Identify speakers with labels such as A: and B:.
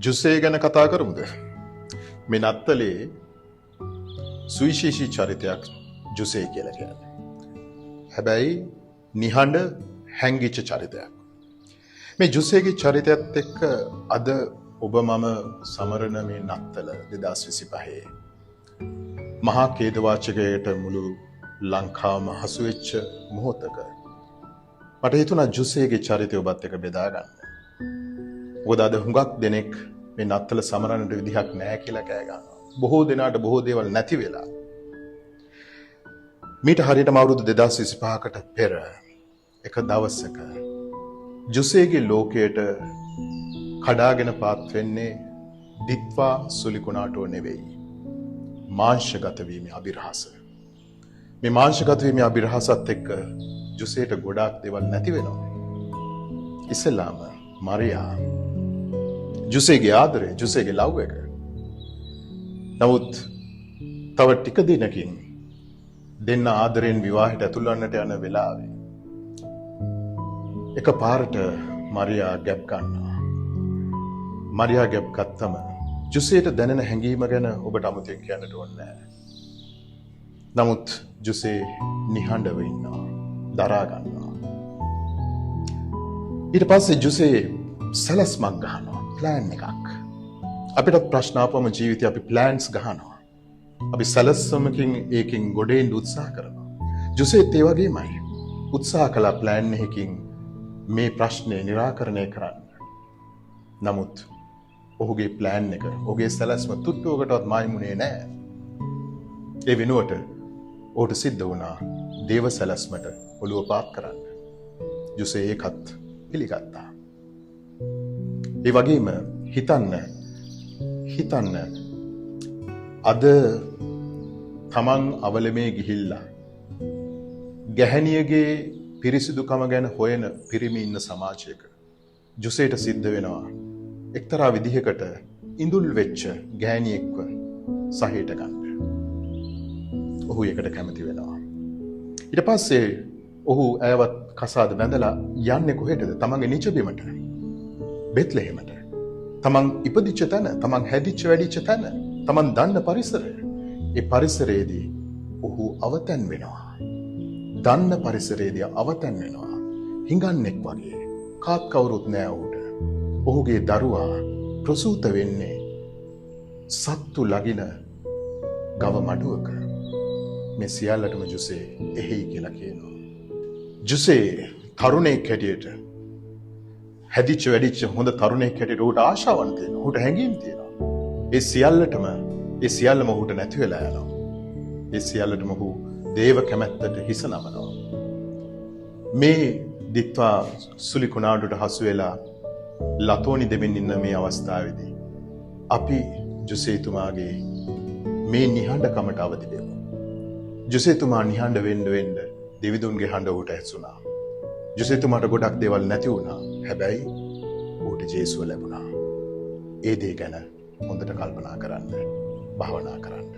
A: ජුසේ ගැන කතා කරමුද? මේ නත්තලේ සුවිශේෂී චරිතයක් ජුසේ කියලා කියන්නේ. හැබැයි නිහඬ හැංගිච්ච චරිතයක්. මේ ජුසේගේ චරිතයත් එක්ක අද ඔබ මම සමරන මේ නත්තල 2025 මහා ඛේදවාචකයට මුළු ලංකාවම හසු වෙච්ච මොහොතක මට හිතුණා ජුසේගේ චරිතය ඔබත් එක්ක බෙදා ගන්න. මොකද අද හුඟක් දෙනෙක් මේ නත්තල සමරන්නට විදිහක් නැහැ කියලා කෑ ගන්නවා. බොහෝ දෙනාට බොහෝ දේවල් නැති වෙලා. මීට හරියටම අවුරුදු 2025කට පෙර එක දවසක ජුසේගේ ලෝකයට කඩාගෙන පාත් වෙන්නේ දිත්වා සුලිකුණාටෝ නෙවෙයි. මාංශගත වීමේ අභිරහස. මේ මාංශගත වීමේ අභිරහසත් එක්ක ජුසේට ගොඩාක් දේවල් නැති වෙනවා. ඉස්සෙල්ලාම මරියා ජුසේගේ ආදරය, ජුසේගේ ලව් එක. නමුත් තව ටික දිනකින් දෙන්න ආදරෙන් විවාහයට ඇතුල් වන්නට යන වෙලාවේ එක පාරට මරියා ගැප් ගන්නවා. මරියා ගැප් ගත්තම ජුසේට දැනෙන හැඟීම ගැන ඔබට අමුතුවෙන් කියන්නට ඕනේ නැහැ. නමුත් ජුසේ නිහඬව ඉන්නවා, දරා ගන්නවා. ඊට පස්සේ ජුසේ සැලැස්මක් ගන්නවා, ප්ලෑන් එකක්. අපිට ප්‍රශ්න ආපම ජීවිතේ අපි ප්ලෑන්ස් ගහනවා. අපි සැලැස්මකින් ඒකෙන් ගොඩ එන්න උත්සාහ කරනවා. ජුසේත් ඒ වගේමයි. උත්සාහ කළා ප්ලෑන් එකකින් මේ ප්‍රශ්නේ निराකරණය කරන්න. නමුත් ඔහුගේ ප්ලෑන් එක, ඔහුගේ සැලැස්ම තුට්ටුවකටවත් මායිමුනේ නැහැ. ඒ වෙනුවට ඔහුට සිද්ධ වුණා දේව සැලැස්මට ඔළුව පාත් කරන්න. ජුසේ ඒකත් පිළිගත්තා. ඒ වගේම හිතන්න අද තමන් අවලමේ ගිහිල්ලා ගැහැණියගේ පිරිසිදුකම ගැන හොයන පිරිමි ඉන්න සමාජයක ජුසේට සිද්ධ වෙනවා එක්තරා විදිහකට ඉඳුල් වෙච්ච ගැහැණියෙක්ව සහයට ගන්න. ඔහු ඒකට කැමති වෙනවා. ඊට පස්සේ ඔහු ඇයවත් කසාද බැඳලා යන්නේ කොහෙටද? තමන්ගේ නිච බිමට. බෙත්ලෙහෙමට. තමන් ඉපදිච්ච තැන, තමන් හැදිච්ච වැඩිච්ච තැන, තමන් දන්න පරිසරය. ඒ පරිසරයේදී ඔහු අවතැන් වෙනවා. දන්න පරිසරයේදී අවතැන් වෙනවා. හිඟන්නෙක් වගේ. කාත් කවුරුත් නෑ ඔහුට. ඔහුගේ දරුවා ප්‍රසූත වෙන්නේ සත්තු ලගින ගව මඩුවක. මේ සියල්ලටම ජුසේ එහෙයි කියලා කියනවා. ජුසේ තරුණයෙක් හැටියට, හැදිච්ච වැඩිච්ච හොඳ තරුණයෙක් හැටියට ඔහුට ආශාවන් තියෙනවා. ඔහුට හැඟීම් තියෙනවා. ඒ සියල්ලම ඔහුට නැති වෙලා යනවා. ඒ සියල්ලටම ඔහු දේව කැමැත්තට හිස නමනවා. මේ දිත්වා සුලිකුණාටුට හසු වෙලා ලතෝනි දෙමින් ඉන්න මේ අවස්ථාවේදී අපි ජුසේතුමාගේ මේ නිහඬකමට අවදි වෙමු. ජුසේතුමා නිහඬ වෙන්න දෙවිදුන්ගේ හඬ ඔහුට ඇසුණා. ජුසේතුමාට ගොඩක් දේවල් නැති වුණා. හැබැයි ඔහුට ජේසුව ලැබුණා. ඒ දේ ගැන හොඳට කල්පනා කරන්න, භාවනා කරන්න.